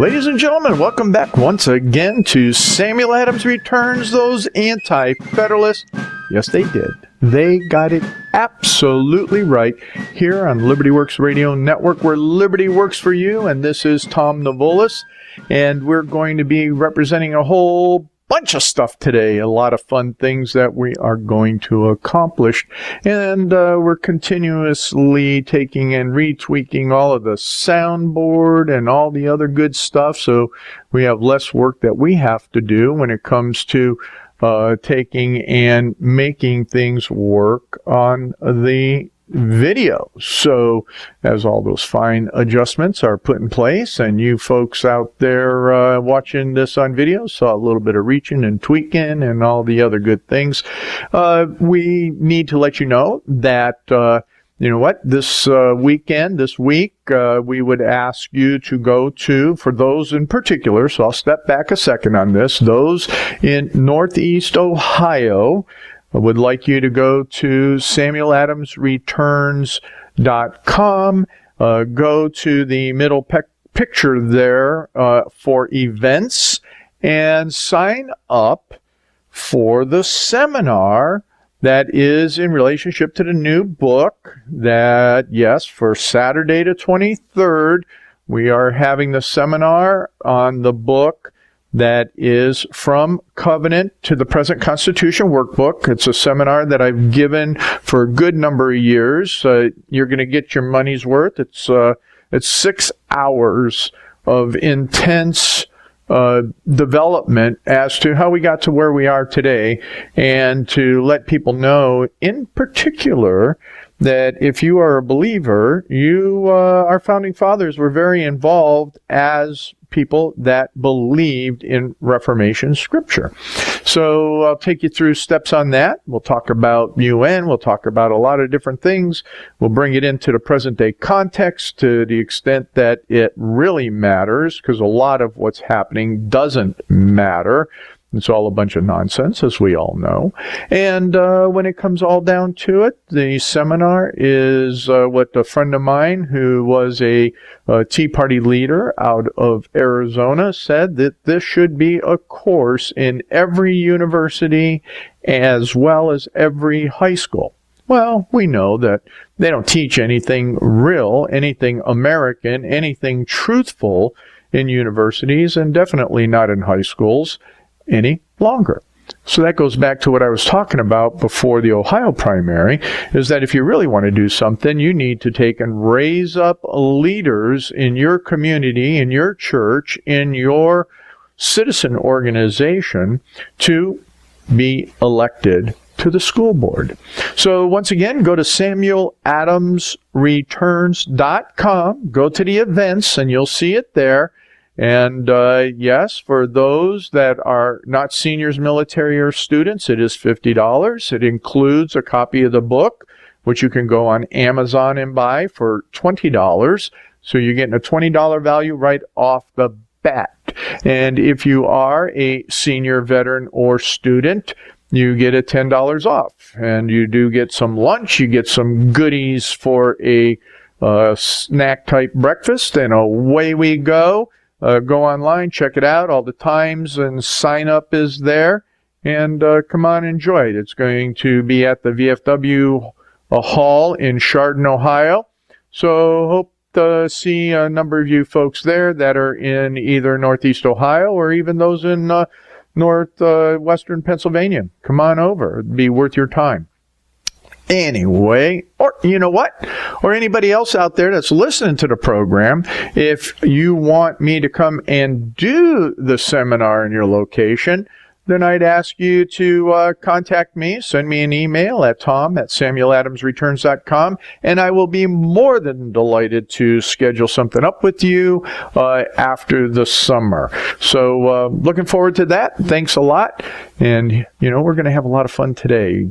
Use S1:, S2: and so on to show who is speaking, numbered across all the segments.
S1: Ladies and gentlemen, welcome back once again to Samuel Adams Returns Those Anti-Federalists. Yes, they did. They got it absolutely right here on Liberty Works Radio Network, where liberty works for you. And this is Tom Navolis, and we're going to be representing a whole bunch of stuff today, a lot of fun things that we are going to accomplish, and we're continuously taking and retweaking all of the soundboard and all the other good stuff, so we have less work that we have to do when it comes to taking and making things work on the video. So as all those fine adjustments are put in place, and you folks out there watching this on video saw a little bit of reaching and tweaking and all the other good things, we need to let you know that you know what, this week, we would ask you to go to, for those in particular, so I'll step back a second on this, those in Northeast Ohio, I would like you to go to SamuelAdamsReturns.com, go to the middle picture there for events, and sign up for the seminar that is in relationship to the new book that, yes, for Saturday the 23rd, we are having the seminar on the book that is From Covenant to the Present Constitution Workbook. It's a seminar that I've given for a good number of years. You're going to get your money's worth. It's 6 hours of intense development as to how we got to where we are today, and to let people know, in particular, that if you are a believer, our founding fathers were very involved as people that believed in Reformation scripture. So I'll take you through steps on that. We'll talk about UN. We'll talk about a lot of different things. We'll bring it into the present day context to the extent that it really matters, because a lot of what's happening doesn't matter. It's all a bunch of nonsense, as we all know. And when it comes all down to it, the seminar is what a friend of mine who was a Tea Party leader out of Arizona said, that this should be a course in every university as well as every high school. Well, we know that they don't teach anything real, anything American, anything truthful in universities, and definitely not in high schools any longer. So that goes back to what I was talking about before the Ohio primary, is that if you really want to do something, you need to take and raise up leaders in your community, in your church, in your citizen organization to be elected to the school board. So once again, go to SamuelAdamsReturns.com, go to the events, and you'll see it there. And yes, for those that are not seniors, military, or students, it is $50. It includes a copy of the book, which you can go on Amazon and buy for $20. So you're getting a $20 value right off the bat. And if you are a senior, veteran, or student, you get a $10 off. And you do get some lunch. You get some goodies for a snack-type breakfast, and away we go. Go online, check it out. All the times and sign up is there. And come on, enjoy it. It's going to be at the VFW Hall in Chardon, Ohio. So hope to see a number of you folks there that are in either Northeast Ohio or even those in northwestern Pennsylvania. Come on over. It'd be worth your time. Anyway, or you know what? Or anybody else out there that's listening to the program, if you want me to come and do the seminar in your location, then I'd ask you to contact me, send me an email at tom@SamuelAdamsReturns.com, and I will be more than delighted to schedule something up with you after the summer. So looking forward to that. Thanks a lot. And, you know, we're going to have a lot of fun today.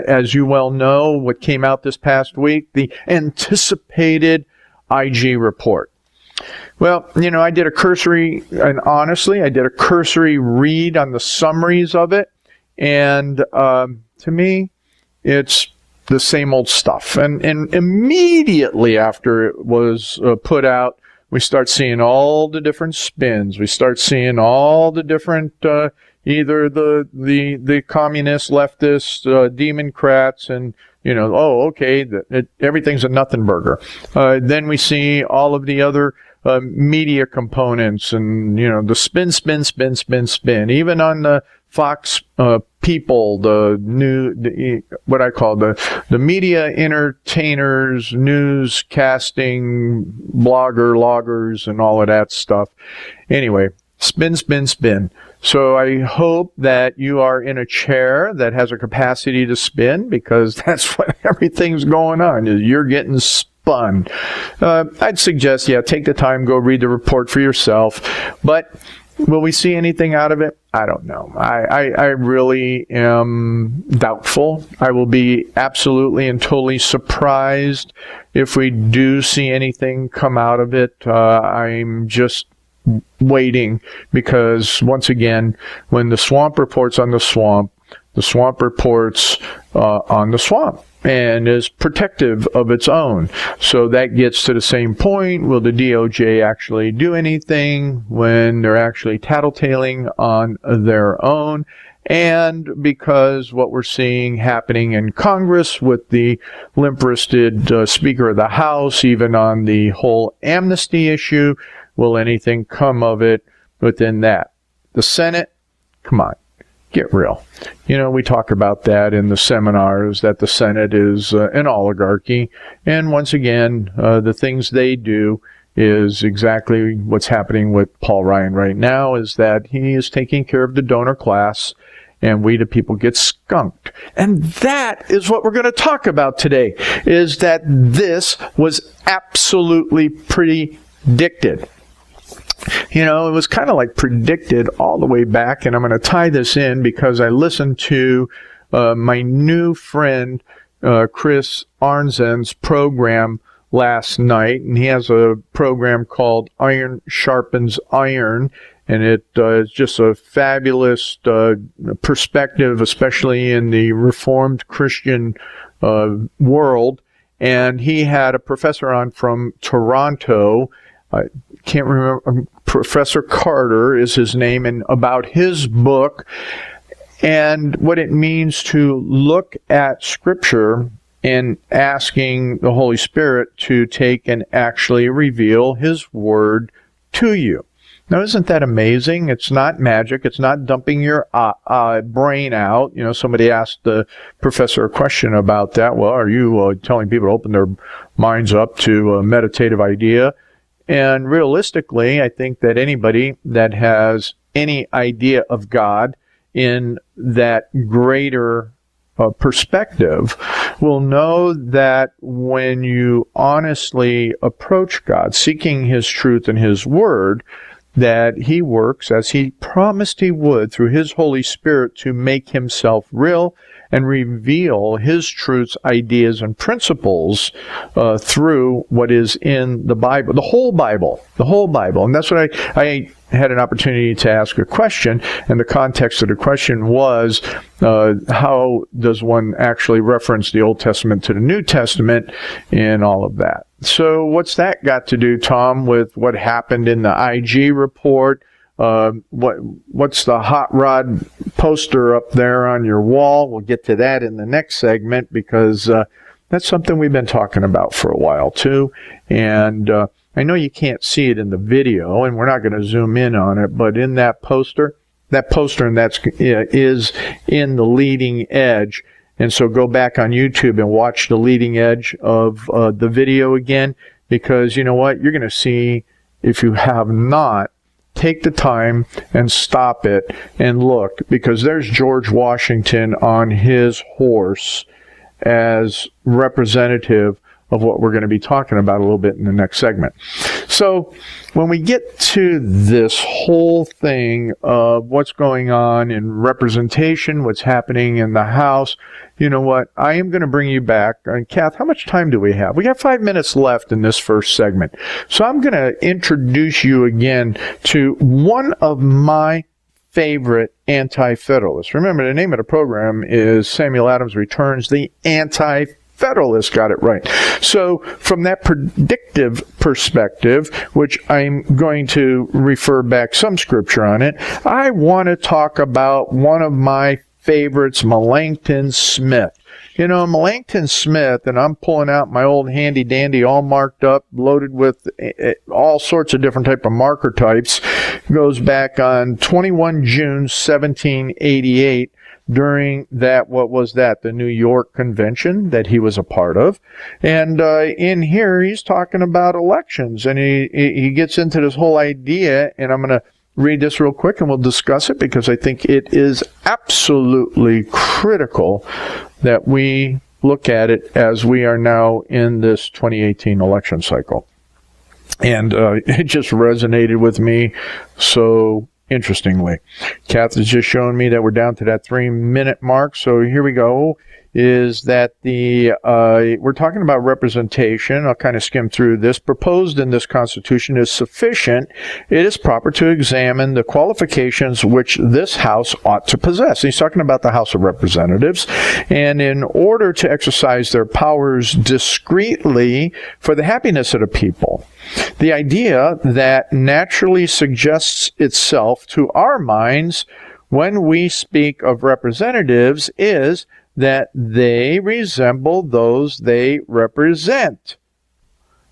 S1: As you well know, what came out this past week, the anticipated IG report. Well, you know, I did a cursory read on the summaries of it, and to me, it's the same old stuff. And immediately after it was put out, we start seeing all the different spins. We start seeing all the different, either the communist, leftist, Democrats, and, everything's a nothing burger. Then we see all of the other media components and, the spin. Even on the Fox people, what I call the media entertainers, newscasting, loggers, and all of that stuff. Anyway, spin. So I hope that you are in a chair that has a capacity to spin, because that's what everything's going on, is you're getting spun. I'd suggest, take the time, go read the report for yourself. But will we see anything out of it? I don't know. I really am doubtful. I will be absolutely and totally surprised if we do see anything come out of it. I'm just waiting, because once again, when the swamp reports on the swamp reports on the swamp and is protective of its own. So that gets to the same point. Will the DOJ actually do anything when they're actually tattletaling on their own? And because what we're seeing happening in Congress with the limp-wristed Speaker of the House, even on the whole amnesty issue, will anything come of it within that? The Senate, come on, get real. We talk about that in the seminars, that the Senate is an oligarchy. And once again, the things they do is exactly what's happening with Paul Ryan right now, is that he is taking care of the donor class, and we the people get skunked. And that is what we're going to talk about today, is that this was absolutely predicted. It was kind of like predicted all the way back, and I'm going to tie this in because I listened to my new friend Chris Arnzen's program last night, and he has a program called Iron Sharpens Iron, and it is just a fabulous perspective, especially in the Reformed Christian world. And he had a professor on from Toronto. I can't remember, Professor Carter is his name, and about his book and what it means to look at Scripture and asking the Holy Spirit to take and actually reveal His Word to you. Now, isn't that amazing? It's not magic. It's not dumping your brain out. Somebody asked the professor a question about that. Well, are you telling people to open their minds up to a meditative idea? And realistically, I think that anybody that has any idea of God in that greater perspective will know that when you honestly approach God, seeking His truth and His Word, that He works as He promised He would through His Holy Spirit to make Himself real and reveal His truths, ideas, and principles through what is in the Bible, the whole Bible. And that's what I had an opportunity to ask a question, and the context of the question was, how does one actually reference the Old Testament to the New Testament and all of that? So what's that got to do, Tom, with what happened in the IG report? What's the hot rod poster up there on your wall? We'll get to that in the next segment, because that's something we've been talking about for a while too. And I know you can't see it in the video, and we're not going to zoom in on it, but in that poster, and is in the leading edge. And so go back on YouTube and watch the leading edge of the video again, because you know what? You're going to see, if you have not, take the time and stop it and look, because there's George Washington on his horse as representative of what we're going to be talking about a little bit in the next segment. So when we get to this whole thing of what's going on in representation, what's happening in the House, you know what? I am going to bring you back. And Kath, how much time do we have? We got 5 minutes left in this first segment. So I'm going to introduce you again to one of my favorite anti-federalists. Remember, the name of the program is Samuel Adams Returns, the Anti-Federalist. Federalists got it right. So from that predictive perspective, which I'm going to refer back some scripture on it, I want to talk about one of my favorites, Melancton Smith. You know, Melancton Smith, and I'm pulling out my old handy dandy, all marked up, loaded with all sorts of different type of marker types, goes back on 21 June 1788 during that, the New York Convention that he was a part of. And in here, he's talking about elections, and he gets into this whole idea, and I'm going to read this real quick and we'll discuss it because I think it is absolutely critical that we look at it as we are now in this 2018 election cycle. And it just resonated with me so interestingly. Kath has just shown me that we're down to that 3-minute mark. So here we go. Is that we're talking about representation. I'll kind of skim through this. Proposed in this Constitution is sufficient. It is proper to examine the qualifications which this House ought to possess. He's talking about the House of Representatives. And in order to exercise their powers discreetly for the happiness of the people, the idea that naturally suggests itself to our minds when we speak of representatives is that they resemble those they represent.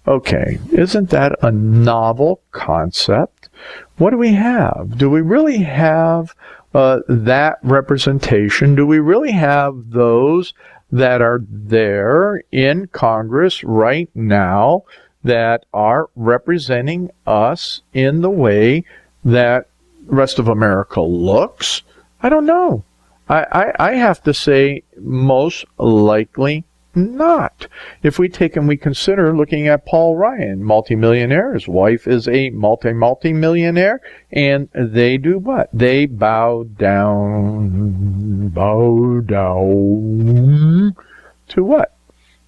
S1: Okay, isn't that a novel concept? What do we have? Do we really have that representation? Do we really have those that are there in Congress right now that are representing us in the way that the rest of America looks? I don't know. I have to say most likely not. If we take and we consider looking at Paul Ryan, multimillionaire, his wife is a multi-millionaire, and they do what? They bow down to what?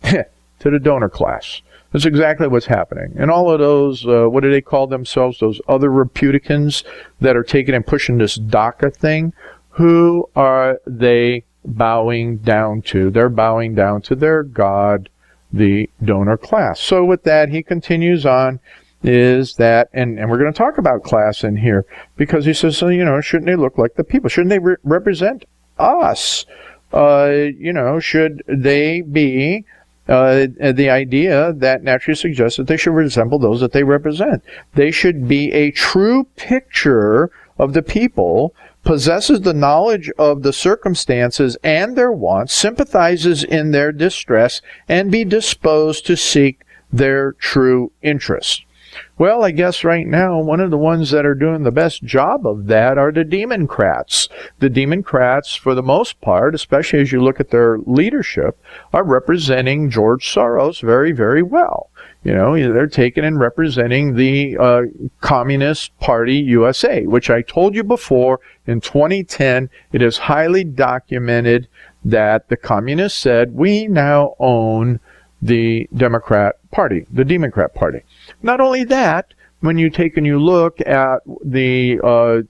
S1: To the donor class. That's exactly what's happening. And all of those, what do they call themselves? Those other Republicans that are taking and pushing this DACA thing. Who are they bowing down to? They're bowing down to their God, the donor class. So with that, he continues on, is that, and we're going to talk about class in here, because he says, so, shouldn't they look like the people? Shouldn't they represent us? Should they be the idea that naturally suggests that they should resemble those that they represent? They should be a true picture of the people, possesses the knowledge of the circumstances and their wants, sympathizes in their distress, and be disposed to seek their true interests. Well, I guess right now, one of the ones that are doing the best job of that are the Democrats. The Democrats, for the most part, especially as you look at their leadership, are representing George Soros very, very well. They're taking and representing the Communist Party USA, which I told you before, in 2010, it is highly documented that the communists said, we now own the Democrat Party, the Democrat Party. Not only that, when you take and you look at the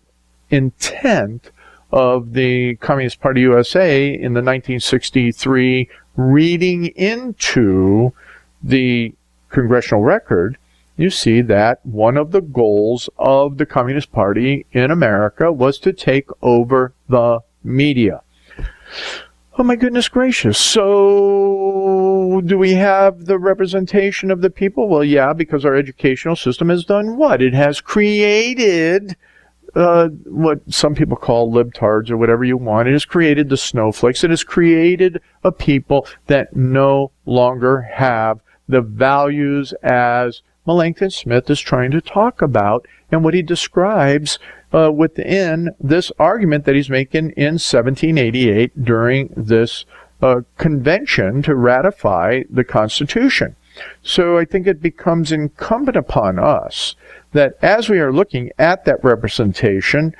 S1: intent of the Communist Party USA in the 1963 reading into the congressional record, you see that one of the goals of the Communist Party in America was to take over the media. Oh my goodness gracious. So do we have the representation of the people? Well, yeah, because our educational system has done what? It has created what some people call libtards or whatever you want. It has created the snowflakes. It has created a people that no longer have the values as Melancton Smith is trying to talk about and what he describes within this argument that he's making in 1788 during this convention to ratify the Constitution. So I think it becomes incumbent upon us that as we are looking at that representation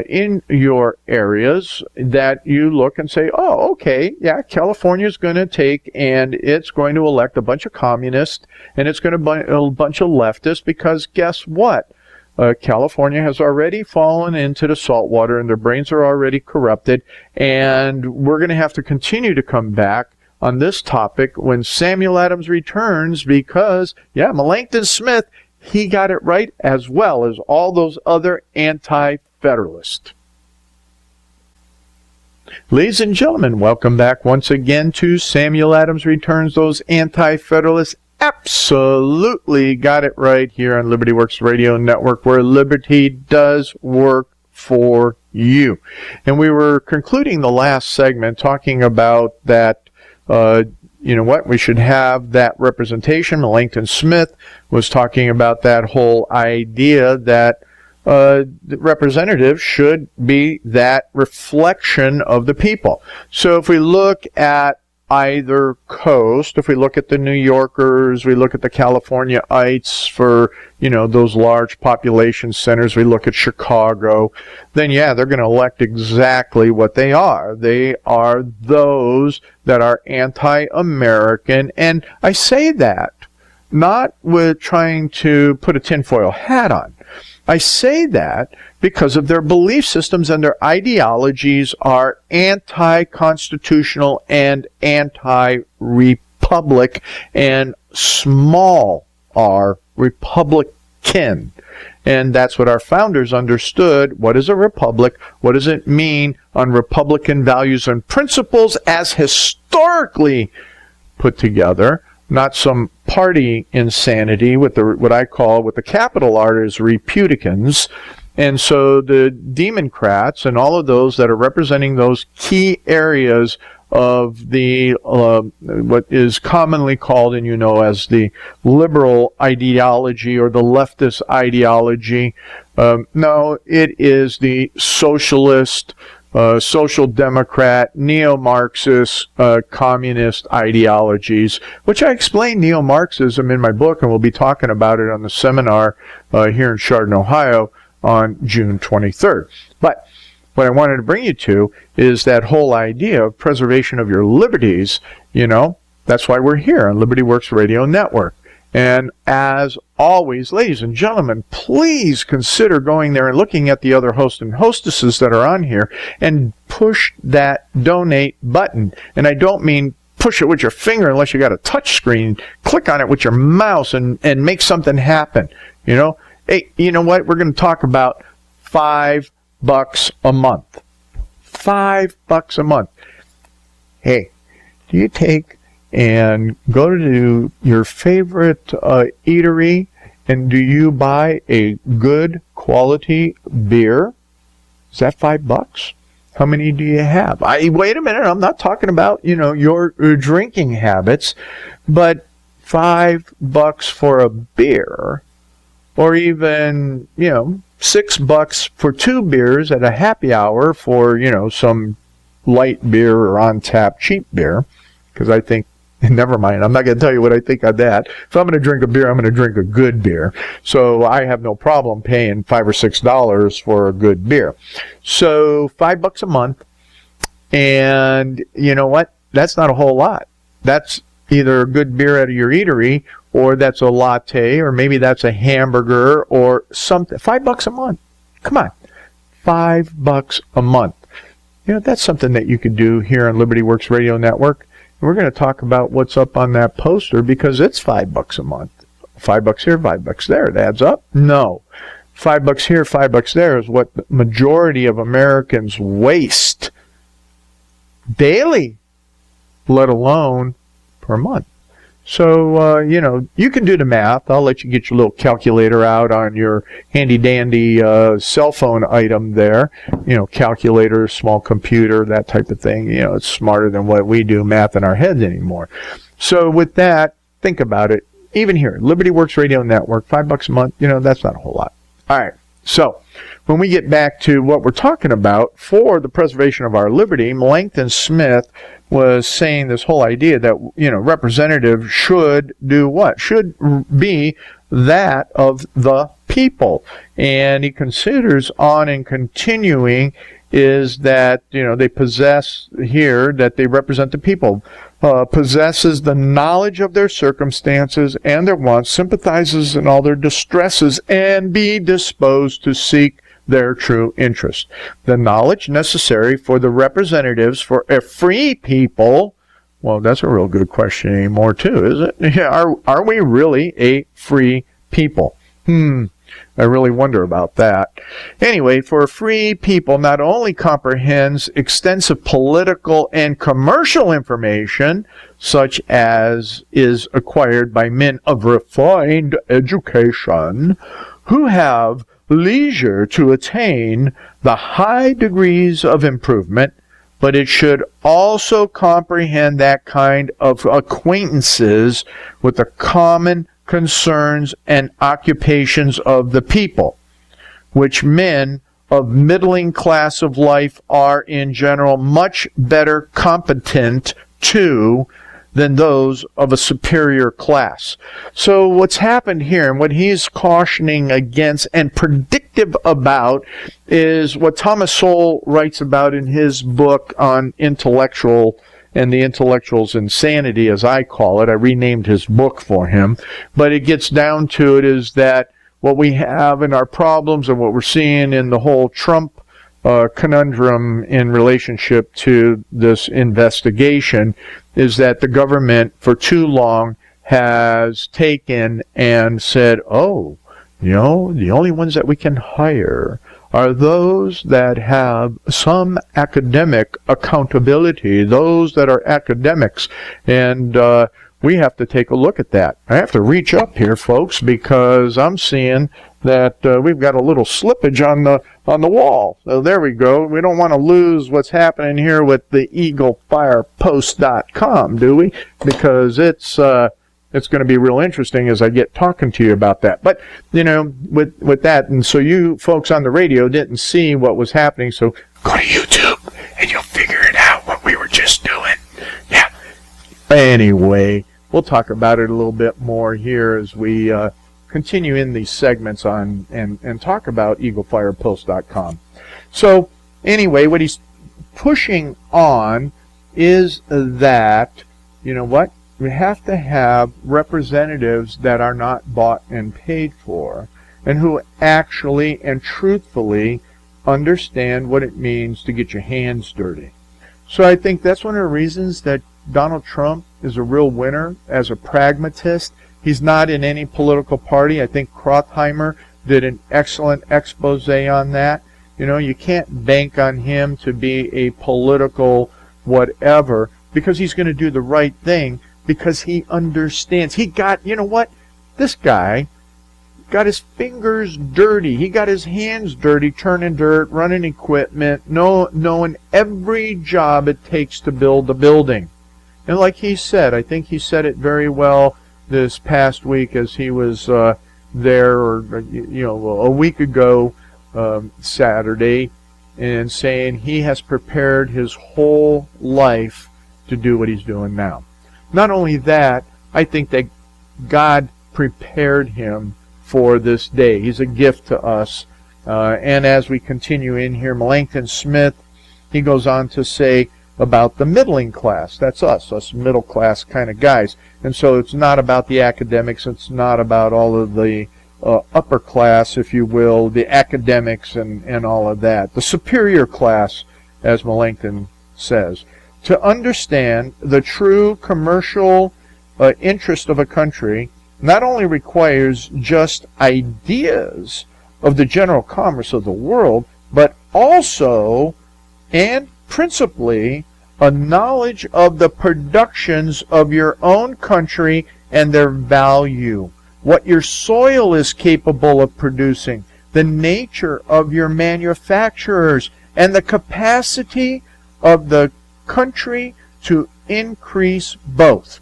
S1: in your areas, that you look and say, oh, okay, yeah, California's going to take and it's going to elect a bunch of communists and it's going to a bunch of leftists, because guess what? California has already fallen into the salt water and their brains are already corrupted, and we're going to have to continue to come back on this topic when Samuel Adams returns, because, Melancton Smith, he got it right as well as all those other anti-federalists. Ladies and gentlemen, welcome back once again to Samuel Adams Returns. Those anti-federalists absolutely got it right here on Liberty Works Radio Network, where liberty does work for you. And we were concluding the last segment talking about that, we should have that representation. Melancton Smith was talking about that whole idea that the representatives should be that reflection of the people. So if we look at either coast, if we look at the New Yorkers, we look at the Californiaites for, those large population centers, we look at Chicago, then they're going to elect exactly what they are. They are those that are anti-American, and I say that not with trying to put a tinfoil hat on. I say that because of their belief systems and their ideologies are anti-constitutional and anti-republic, and small r republican. And that's what our founders understood. What is a republic? What does it mean on Republican values and principles as historically put together? Not some party insanity with what I call, with the capital R, is Republicans. And so the Democrats and all of those that are representing those key areas of the what is commonly called, and as the liberal ideology or the leftist ideology. No, it is the socialist, social democrat, neo-Marxist, communist ideologies, which I explain neo-Marxism in my book, and we'll be talking about it on the seminar here in Chardon, Ohio on June 23rd. But what I wanted to bring you to is that whole idea of preservation of your liberties. That's why we're here on Liberty Works Radio Network. And as always, ladies and gentlemen, please consider going there and looking at the other hosts and hostesses that are on here and push that donate button. And I don't mean push it with your finger unless you got a touch screen. Click on it with your mouse and make something happen. Hey, you know what? We're going to talk about $5 a month. $5 a month. Hey, do you take and go to your favorite eatery, and do you buy a good quality beer? Is that $5? How many do you have? Wait a minute, I'm not talking about, your drinking habits, but $5 for a beer, or even, $6 for 2 beers at a happy hour for, some light beer or on tap cheap beer, because I think, never mind, I'm not going to tell you what I think on that. If I'm going to drink a beer, I'm going to drink a good beer. So I have no problem paying $5 or $6 for a good beer. So $5 a month. And you know what? That's not a whole lot. That's either a good beer at your eatery, or that's a latte, or maybe that's a hamburger or something. $5 a month. Come on. $5 a month. That's something that you can do here on Liberty Works Radio Network. We're going to talk about what's up on that poster, because it's $5 a month. $5 here, $5 there. It adds up? No. $5 here, $5 there is what the majority of Americans waste daily, let alone per month. So, you can do the math. I'll let you get your little calculator out on your handy-dandy cell phone item there. Calculator, small computer, that type of thing. It's smarter than what we do math in our heads anymore. So with that, think about it. Even here, Liberty Works Radio Network, $5 a month, that's not a whole lot. All right. So when we get back to what we're talking about for the preservation of our liberty, Melancton Smith was saying this whole idea that, representatives should do what? Should be that of the people. And he considers on and continuing is that, they possess here, that they represent the people, possesses the knowledge of their circumstances and their wants, sympathizes in all their distresses, and be disposed to seek their true interest. The knowledge necessary for the representatives for a free people Well, that's a real good question anymore, too, is it? Yeah, are we really a free people? I really wonder about that. Anyway, for a free people not only comprehends extensive political and commercial information, such as is acquired by men of refined education, who have leisure to attain the high degrees of improvement, but it should also comprehend that kind of acquaintances with the common concerns and occupations of the people, which men of middling class of life are in general much better competent to than those of a superior class. So what's happened here, and what he's cautioning against and predictive about, is what Thomas Sowell writes about in his book on intellectual and the intellectual's insanity, as I call it. I renamed his book for him. But it gets down to it is that what we have in our problems and what we're seeing in the whole Trump conundrum in relationship to this investigation is that the government for too long has taken and said, oh, the only ones that we can hire are those that have some academic accountability, those that are academics. And we have to take a look at that. I have to reach up here, folks, because I'm seeing that we've got a little slippage on the wall. So there we go. We don't want to lose what's happening here with the eaglefirepost.com, do we? Because it's going to be real interesting as I get talking to you about that. But, with that, and so you folks on the radio didn't see what was happening, so go to YouTube and you'll figure it out, what we were just doing. Yeah. Anyway, we'll talk about it a little bit more here as we continue in these segments on and talk about eaglefirepost.com. So, anyway, what he's pushing on is that, we have to have representatives that are not bought and paid for, and who actually and truthfully understand what it means to get your hands dirty. So I think that's one of the reasons that Donald Trump is a real winner as a pragmatist. He's not in any political party. I think Krautheimer did an excellent expose on that. You can't bank on him to be a political whatever, because he's going to do the right thing, because he understands. He got, this guy got his fingers dirty. He got his hands dirty, turning dirt, running equipment, knowing every job it takes to build a building. And like he said, I think he said it very well this past week as he was there, or a week ago, Saturday, and saying he has prepared his whole life to do what he's doing now. Not only that, I think that God prepared him for this day. He's a gift to us. And as we continue in here, Melancton Smith, he goes on to say about the middling class. That's us middle class kind of guys. And so it's not about the academics. It's not about all of the upper class, if you will, the academics and all of that. The superior class, as Melancton says. To understand the true commercial interest of a country not only requires just ideas of the general commerce of the world, but also and principally a knowledge of the productions of your own country and their value, what your soil is capable of producing, the nature of your manufacturers, and the capacity of the country to increase both.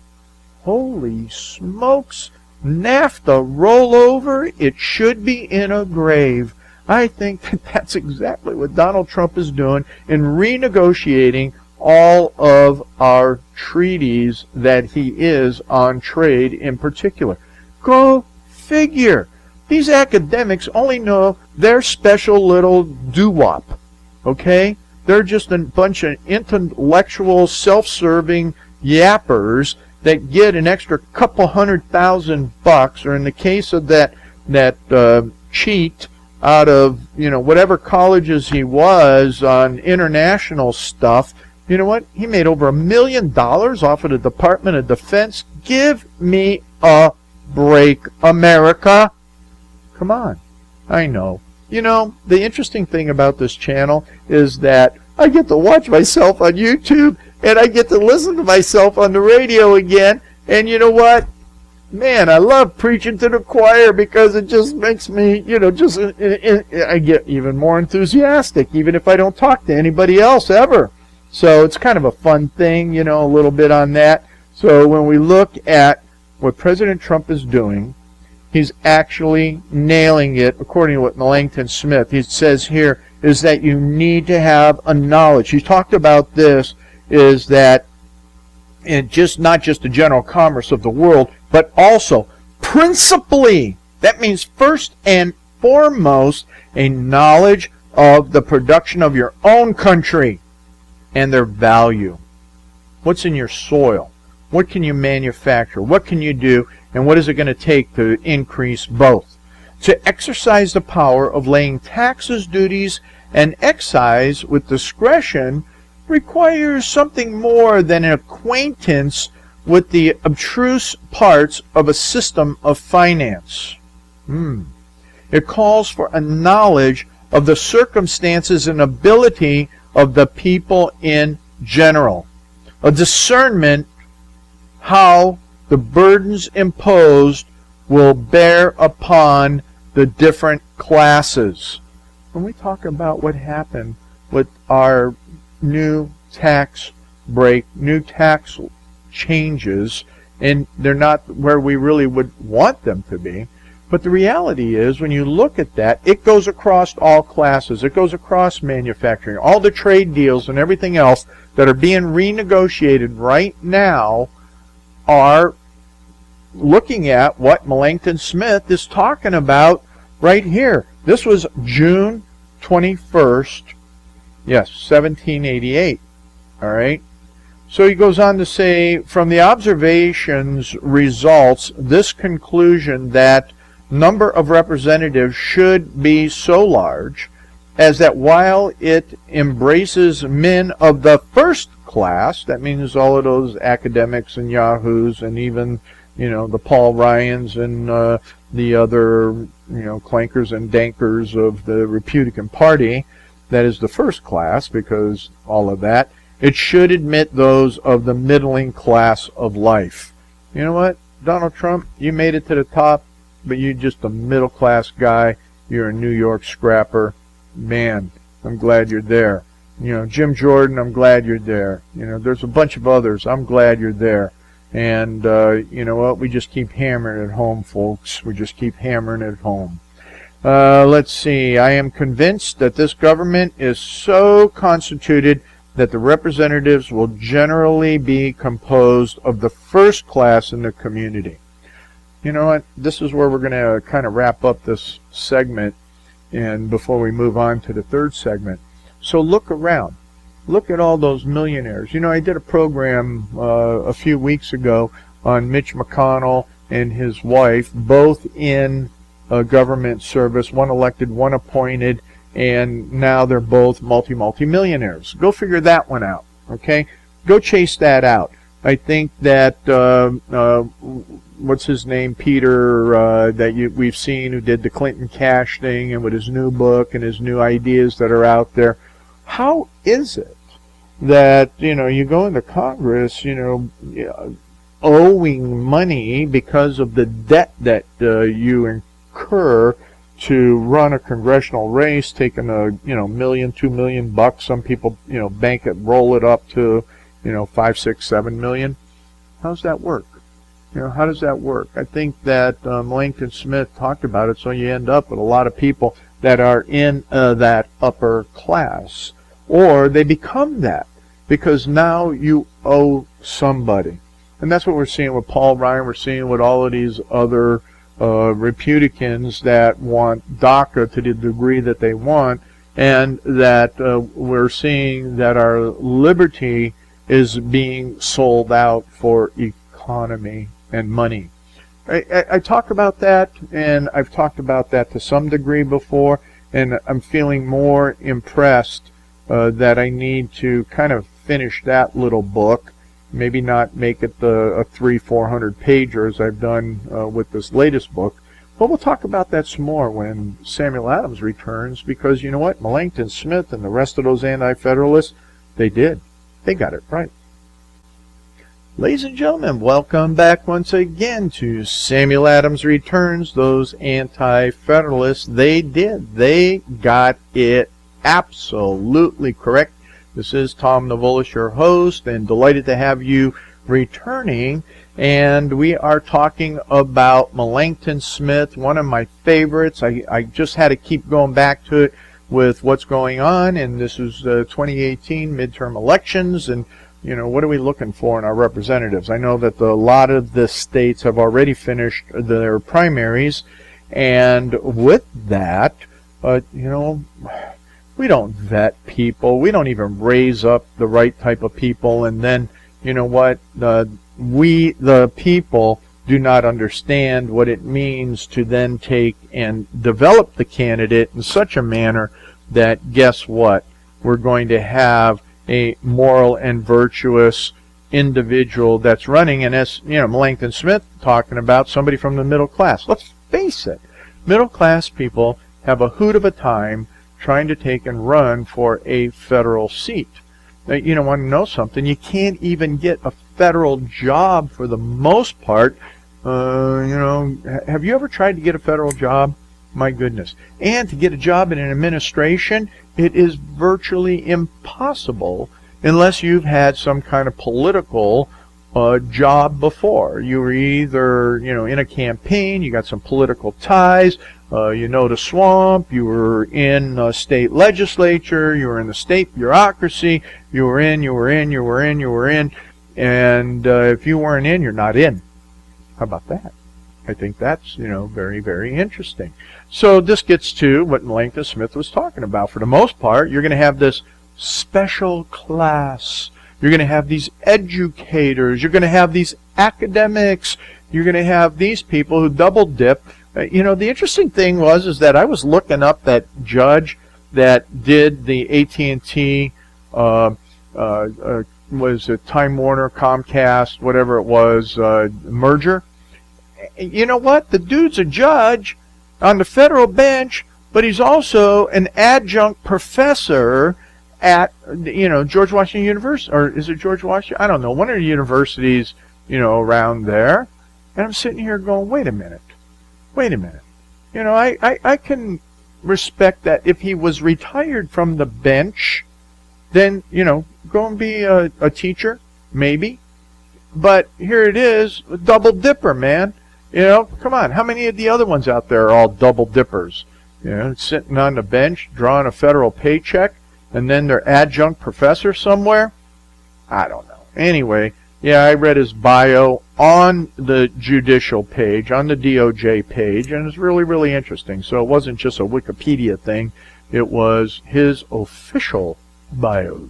S1: Holy smokes, NAFTA rollover, it should be in a grave. I think that's exactly what Donald Trump is doing in renegotiating all of our treaties that he is on trade in particular. Go figure. These academics only know their special little doo-wop, okay? They're just a bunch of intellectual, self-serving yappers that get an extra couple $100,000, or in the case of that cheat out of whatever colleges he was on international stuff, You know what? He made over $1 million off of the Department of Defense. Give me a break, America. Come on. I know. You know, the interesting thing about this channel is that I get to watch myself on YouTube, and I get to listen to myself on the radio again. And you know what? Man, I love preaching to the choir because it just makes me, you know, I get even more enthusiastic, even if I don't talk to anybody else ever. So it's kind of a fun thing, you know, a little bit on that. So when we look at what President Trump is doing, he's actually nailing it, according to what Melancton Smith, he says here, is that you need to have a knowledge. He talked about this, is that in not just the general commerce of the world, but also principally, that means first and foremost, a knowledge of the production of your own country and their value. What's in your soil? What can you manufacture? What can you do? And what is it going to take to increase both? To exercise the power of laying taxes, duties, and excise with discretion requires something more than an acquaintance with the abstruse parts of a system of finance. It calls for a knowledge of the circumstances and ability of the people in general, a discernment how the burdens imposed will bear upon the different classes. When we talk about what happened with our new tax break, new tax changes, and they're not where we really would want them to be. But the reality is, when you look at that, it goes across all classes. It goes across manufacturing. All the trade deals and everything else that are being renegotiated right now are looking at what Melancton Smith is talking about right here. This was June 21st, yes, 1788, all right? So he goes on to say, from the observations results this conclusion that number of representatives should be so large as that while it embraces men of the first class, that means all of those academics and yahoos and even, you know, the Paul Ryans and the other, you know, clankers and dankers of the Republican Party, that is the first class, because all of that, it should admit those of the middling class of life. You know what, Donald Trump, you made it to the top, but you're just a middle class guy. You're a New York scrapper. Man, I'm glad you're there. You know, Jim Jordan, I'm glad you're there. You know, there's a bunch of others. I'm glad you're there. And you know what? We just keep hammering it home, folks. We just keep hammering it home. Let's see. I am convinced that this government is so constituted that the representatives will generally be composed of the first class in the community. You know what? This is where we're going to kind of wrap up this segment, and before we move on to the third segment. So look around. Look at all those millionaires. You know, I did a program a few weeks ago on Mitch McConnell and his wife, both in government service, one elected, one appointed, and now they're both multi-millionaires. Go figure that one out, okay? Go chase that out. I think that, what's his name, Peter, that we've seen, who did the Clinton cash thing, and with his new book and his new ideas that are out there, how is it that, you know, you go into Congress, you know, owing money because of the debt that you incur to run a congressional race, taking a, you know, $1 million, $2 million bucks. Some people, you know, bank it, roll it up to, you know, 5, 6, 7 million. How's that work? You know, how does that work? I think that Melancton Smith talked about it, so you end up with a lot of people that are in that upper class, or they become that because now you owe somebody. And that's what we're seeing with Paul Ryan. We're seeing with all of these other Republicans that want DACA to the degree that they want, and that we're seeing that our liberty is being sold out for economy and money. I talk about that, and I've talked about that to some degree before, and I'm feeling more impressed that I need to kind of finish that little book. Maybe not make it a 300-400 pager as I've done with this latest book. But we'll talk about that some more when Samuel Adams returns, because you know what? Melancton Smith and the rest of those anti-federalists, they did. They got it right. Ladies and gentlemen, welcome back once again to Samuel Adams Returns. Those anti-federalists, they did. They got it absolutely correct. This is Tom Navolis, your host, and delighted to have you returning. And we are talking about Melancton Smith, one of my favorites. I just had to keep going back to it with what's going on, and this is 2018 midterm elections, and you know, what are we looking for in our representatives? I know that a lot of the states have already finished their primaries, and with that, you know, we don't vet people. We don't even raise up the right type of people, and then, you know what, we, the people, do not understand what it means to then take and develop the candidate in such a manner that, guess what, we're going to have a moral and virtuous individual that's running. And as you know, Melancton Smith talking about somebody from the middle class. Let's face it, middle class people have a hoot of a time trying to take and run for a federal seat. Now, you want to know something? You can't even get a federal job for the most part. Have you ever tried to get a federal job? My goodness. And to get a job in an administration, it is virtually impossible unless you've had some kind of political job before. You were either, in a campaign, you got some political ties, the swamp, you were in a state legislature, you were in the state bureaucracy, you were in, and if you weren't in, you're not in. How about that? I think that's, very, very interesting. So this gets to what Melancton Smith was talking about. For the most part, you're going to have this special class. You're going to have these educators. You're going to have these academics. You're going to have these people who double dip. The interesting thing is that I was looking up that judge that did the AT&T, was it Time Warner, Comcast, whatever it was, merger. You know what? The dude's a judge on the federal bench, but he's also an adjunct professor at, George Washington University, or is it George Washington? I don't know, one of the universities, around there. And I'm sitting here going, wait a minute. I can respect that if he was retired from the bench, then, go and be a teacher, maybe. But here it is, a double dipper, man. Come on. How many of the other ones out there are all double dippers? Sitting on the bench, drawing a federal paycheck, and then they're adjunct professor somewhere? I don't know. Anyway, yeah, I read his bio on the judicial page, on the DOJ page, and it's really, really interesting. So it wasn't just a Wikipedia thing. It was his official bio.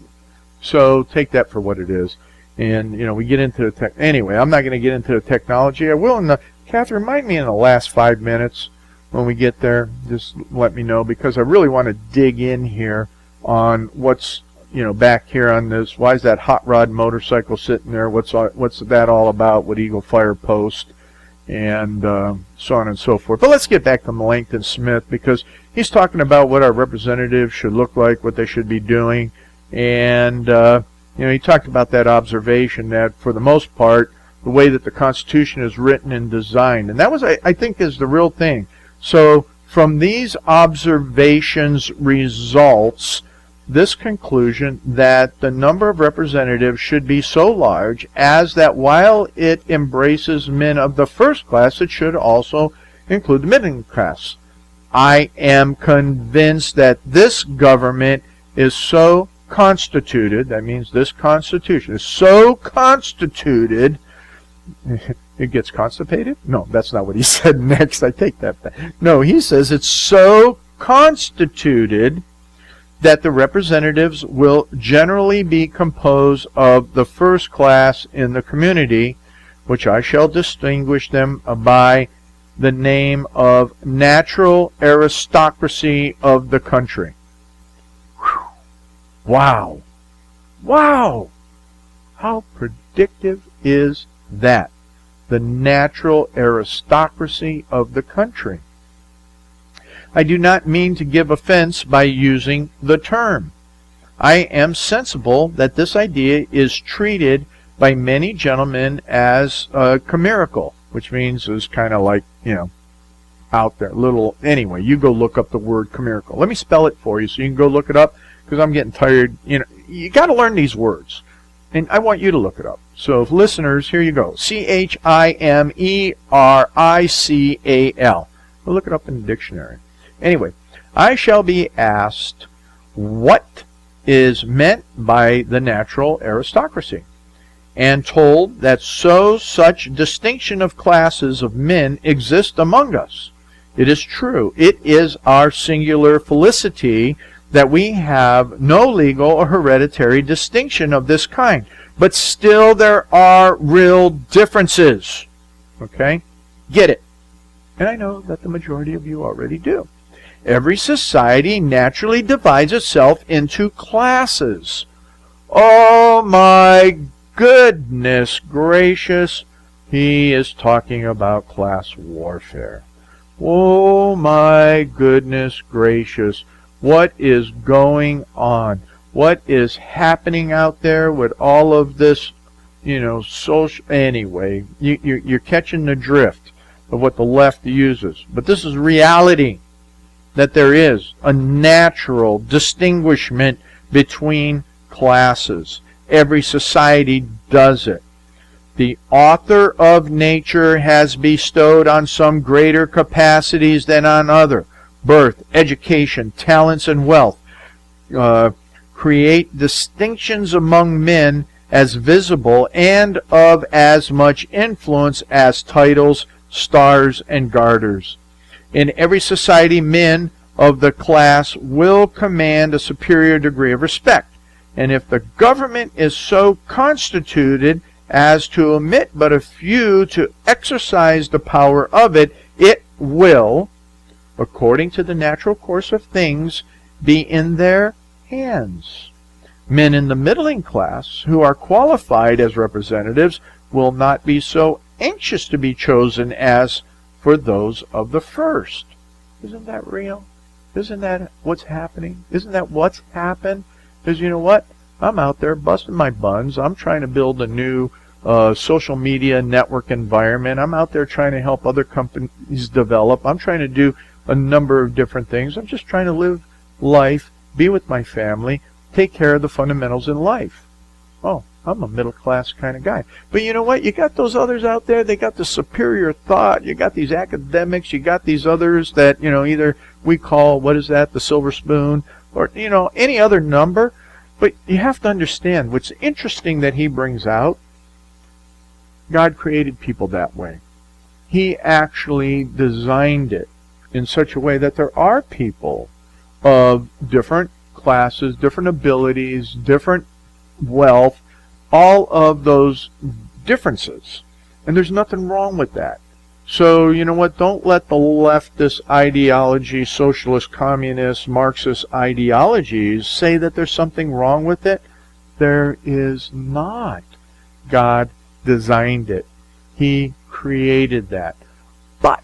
S1: So take that for what it is. And, we get into the tech. Anyway, I'm not going to get into the technology. I will in the... Catherine, remind me in the last 5 minutes when we get there. Just let me know, because I really want to dig in here on what's, back here on this. Why is that hot rod motorcycle sitting there? What's that all about with Eagle Fire Post and so on and so forth. But let's get back to Melancton Smith, because he's talking about what our representatives should look like, what they should be doing. And, he talked about that observation that for the most part, the way that the Constitution is written and designed. And that was, I think, is the real thing. So from these observations results this conclusion that the number of representatives should be so large as that while it embraces men of the first class, it should also include the middle class. I am convinced that this government is so constituted, that means this Constitution is so constituted. It gets constipated? No, that's not what he said next. I take that back. No, he says it's so constituted that the representatives will generally be composed of the first class in the community, which I shall distinguish them by the name of natural aristocracy of the country. Whew. Wow. Wow! How predictive is that? The natural aristocracy of the country. I do not mean to give offense by using the term. I am sensible that this idea is treated by many gentlemen as chimerical, which means it's kind of like, out there. Anyway, you go look up the word chimerical. Let me spell it for you so you can go look it up, because I'm getting tired. You got to learn these words, and I want you to look it up. So, listeners, here you go. Chimerical. We'll look it up in the dictionary. Anyway, I shall be asked what is meant by the natural aristocracy, and told that such distinction of classes of men exist among us. It is true. It is our singular felicity that we have no legal or hereditary distinction of this kind. But still there are real differences. Okay? Get it. And I know that the majority of you already do. Every society naturally divides itself into classes. Oh my goodness gracious. He is talking about class warfare. Oh my goodness gracious. What is going on? What is happening out there with all of this, social... Anyway, you're catching the drift of what the left uses. But this is reality, that there is a natural distinguishment between classes. Every society does it. The author of nature has bestowed on some greater capacities than on other. Birth, education, talents, and wealth create distinctions among men as visible and of as much influence as titles, stars, and garters. In every society, men of the class will command a superior degree of respect. And if the government is so constituted as to omit but a few to exercise the power of it, it will, according to the natural course of things, be in their hands. Men in the middling class, who are qualified as representatives, will not be so anxious to be chosen as for those of the first. Isn't that real? Isn't that what's happening? Isn't that what's happened? Because you know what? I'm out there busting my buns. I'm trying to build a new social media network environment. I'm out there trying to help other companies develop. I'm trying to do a number of different things. I'm just trying to live life, be with my family, take care of the fundamentals in life. Oh, I'm a middle class kind of guy. But you know what? You got those others out there. They got the superior thought. You got these academics. You got these others that, either we call, the silver spoon, or, any other number. But you have to understand what's interesting that he brings out. God created people that way. He actually designed it in such a way that there are people of different classes, different abilities, different wealth, all of those differences. And there's nothing wrong with that. So, you know what? Don't let the leftist ideology, socialist, communist, Marxist ideologies say that there's something wrong with it. There is not. God designed it. He created that. But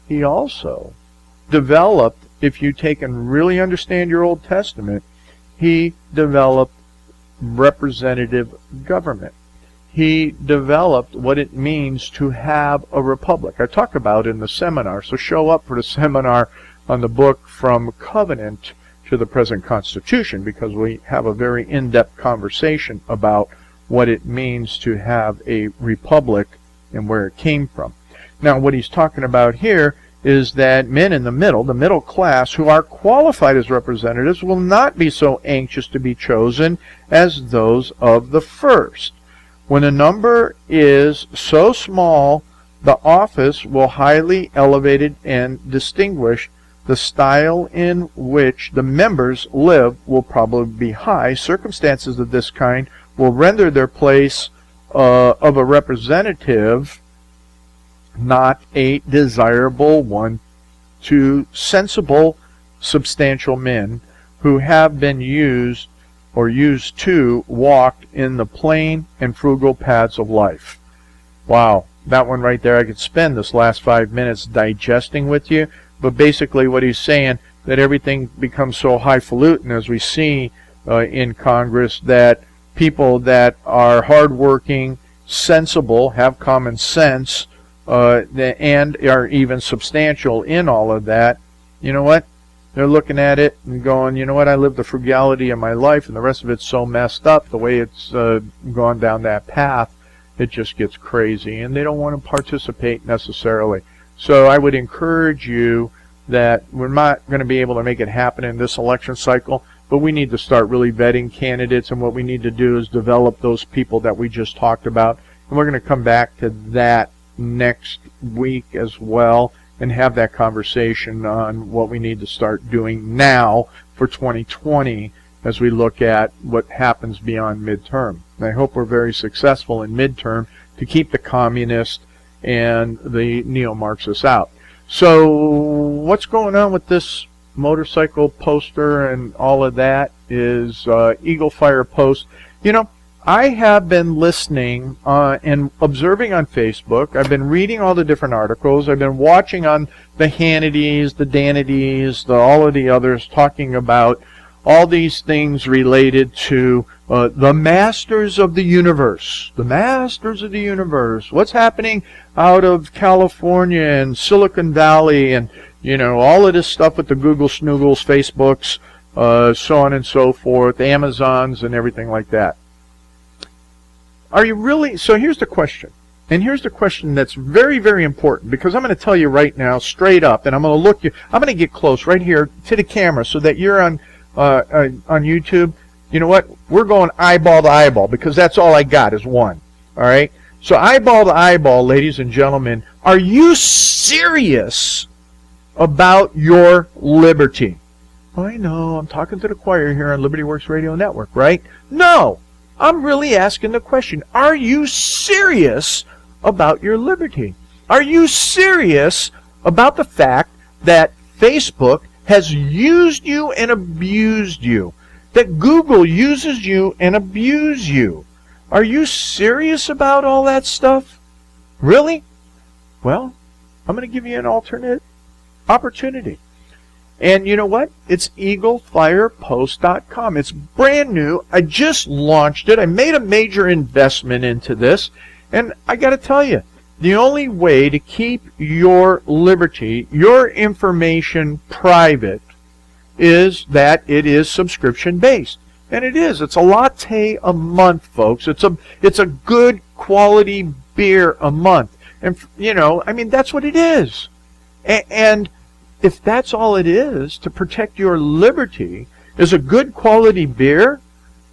S1: he also developed, if you take and really understand your Old Testament, he developed representative government. He developed what it means to have a republic. I talk about in the seminar, so show up for the seminar on the book From Covenant to the Present Constitution, because we have a very in-depth conversation about what it means to have a republic and where it came from. Now, what he's talking about here is that men in the middle class, who are qualified as representatives, will not be so anxious to be chosen as those of the first. When a number is so small, the office will highly elevate it and distinguish. The style in which the members live will probably be high. Circumstances of this kind will render their place of a representative not a desirable one to sensible, substantial men who have been used or used to walk in the plain and frugal paths of life. Wow, that one right there, I could spend this last 5 minutes digesting with you, but basically what he's saying, that everything becomes so highfalutin as we see in Congress, that people that are hardworking, sensible, have common sense, and are even substantial in all of that, you know what? They're looking at it and going, you know what, I live the frugality of my life, and the rest of it's so messed up, the way it's gone down that path, it just gets crazy, and they don't want to participate necessarily. So I would encourage you that we're not going to be able to make it happen in this election cycle, but we need to start really vetting candidates, and what we need to do is develop those people that we just talked about. And we're going to come back to that next week as well and have that conversation on what we need to start doing now for 2020 as we look at what happens beyond midterm. And I hope we're very successful in midterm to keep the communists and the neo-Marxists out. So what's going on with this motorcycle poster and all of that is Eagle Fire Post. You know, I have been listening and observing on Facebook. I've been reading all the different articles. I've been watching on the Hannitys, the Danitys, all of the others talking about all these things related to the masters of the universe. The masters of the universe. What's happening out of California and Silicon Valley, and, you know, all of this stuff with the Google Snoogles, Facebooks, so on and so forth, Amazons and everything like that. Are you really? So here's the question. And here's the question that's very, very important, because I'm going to tell you right now, straight up, and I'm going to look you. I'm going to get close right here to the camera so that you're on YouTube. You know what? We're going eyeball to eyeball, because that's all I got is one. All right? So eyeball to eyeball, ladies and gentlemen, are you serious about your liberty? I know, I'm talking to the choir here on Liberty Works Radio Network, right? No, I'm really asking the question, are you serious about your liberty? Are you serious about the fact that Facebook has used you and abused you? That Google uses you and abuses you? Are you serious about all that stuff? Really? Well, I'm going to give you an alternate opportunity. And you know what? It's eaglefirepost.com. It's brand new. I just launched it. I made a major investment into this. And I got to tell you, the only way to keep your liberty, your information private, is that it is subscription based. And it is. It's a latte a month, folks. It's a good quality beer a month. And, you know, I mean, that's what it is. And if that's all it is to protect your liberty, is a good quality beer,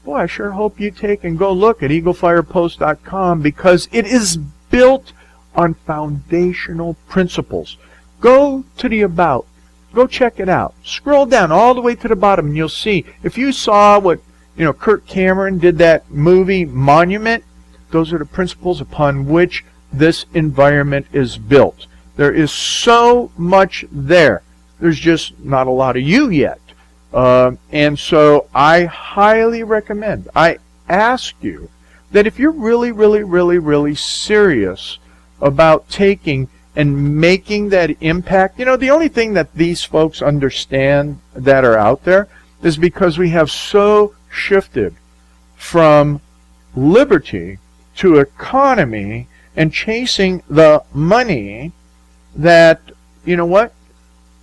S1: boy, I sure hope you take and go look at eaglefirepost.com, because it is built on foundational principles. Go to the About. Go check it out. Scroll down all the way to the bottom and you'll see. If you saw what, you know, Kirk Cameron did, that movie Monument, those are the principles upon which this environment is built. There is so much there. There's just not a lot of you yet. And so I highly recommend, I ask you, that if you're really, really, really, really serious about taking and making that impact, you know, the only thing that these folks understand that are out there is because we have so shifted from liberty to economy and chasing the money that, you know what?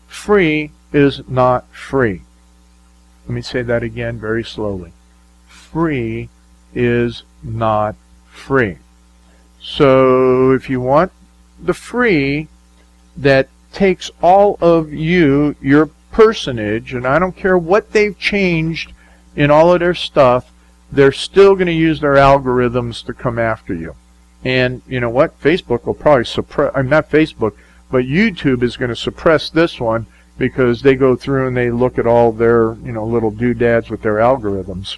S1: Free is not free. Let me say that again very slowly. Free is not free. So if you want the free that takes all of you, your personage, and I don't care what they've changed in all of their stuff, they're still going to use their algorithms to come after you. And you know what? Facebook will probably suppress, I'm not Facebook, but YouTube is going to suppress this one, because they go through and they look at all their, you know, little doodads with their algorithms.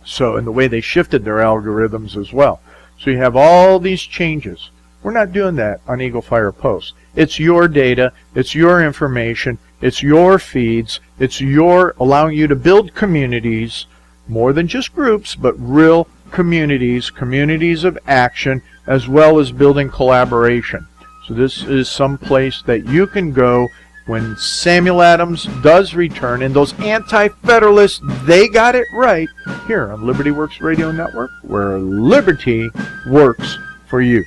S1: So, and the way they shifted their algorithms as well. So you have all these changes. We're not doing that on Eagle Fire Post. It's your data, it's your information, it's your feeds, it's your allowing you to build communities more than just groups, but real communities, communities of action, as well as building collaboration. So this is some place that you can go when Samuel Adams does return, and those anti-federalists, they got it right here on Liberty Works Radio Network, where liberty works for you.